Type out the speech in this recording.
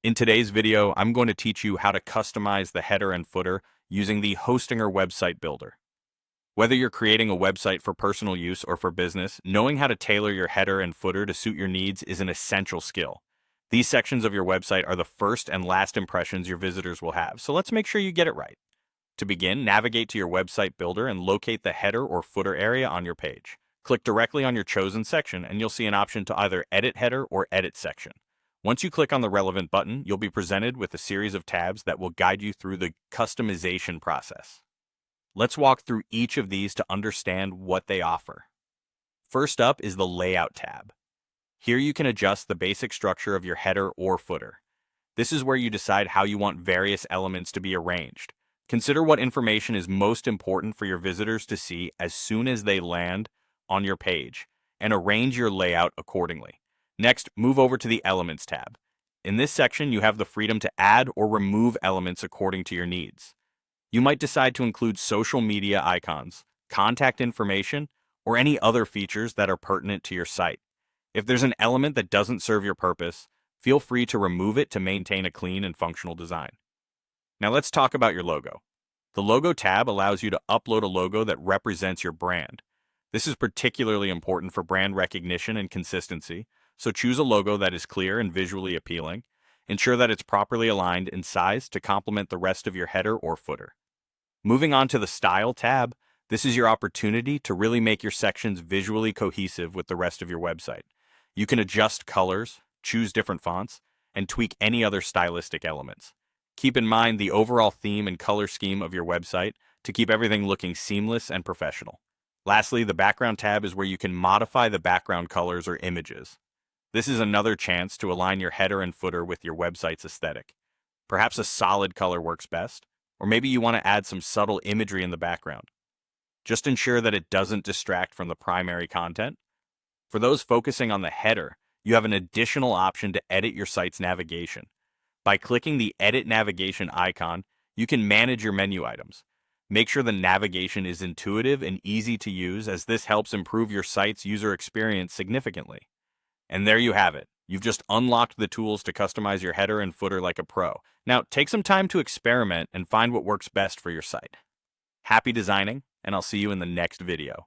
In today's video, I'm going to teach you how to customize the header and footer using the Hostinger website builder. Whether you're creating a website for personal use or for business, knowing how to tailor your header and footer to suit your needs is an essential skill. These sections of your website are the first and last impressions your visitors will have, so let's make sure you get it right. To begin, navigate to your website builder and locate the header or footer area on your page. Click directly on your chosen section and you'll see an option to either edit header or edit section. Once you click on the relevant button, you'll be presented with a series of tabs that will guide you through the customization process. Let's walk through each of these to understand what they offer. First up is the Layout tab. Here you can adjust the basic structure of your header or footer. This is where you decide how you want various elements to be arranged. Consider what information is most important for your visitors to see as soon as they land on your page, and arrange your layout accordingly. Next, move over to the Elements tab. In this section, you have the freedom to add or remove elements according to your needs. You might decide to include social media icons, contact information, or any other features that are pertinent to your site. If there's an element that doesn't serve your purpose, feel free to remove it to maintain a clean and functional design. Now let's talk about your logo. The Logo tab allows you to upload a logo that represents your brand. This is particularly important for brand recognition and consistency, so choose a logo that is clear and visually appealing. Ensure that it's properly aligned in size to complement the rest of your header or footer. Moving on to the Style tab, this is your opportunity to really make your sections visually cohesive with the rest of your website. You can adjust colors, choose different fonts, and tweak any other stylistic elements. Keep in mind the overall theme and color scheme of your website to keep everything looking seamless and professional. Lastly, the Background tab is where you can modify the background colors or images. This is another chance to align your header and footer with your website's aesthetic. Perhaps a solid color works best, or maybe you want to add some subtle imagery in the background. Just ensure that it doesn't distract from the primary content. For those focusing on the header, you have an additional option to edit your site's navigation. By clicking the Edit Navigation icon, you can manage your menu items. Make sure the navigation is intuitive and easy to use, as this helps improve your site's user experience significantly. And there you have it. You've just unlocked the tools to customize your header and footer like a pro. Now, take some time to experiment and find what works best for your site. Happy designing, and I'll see you in the next video.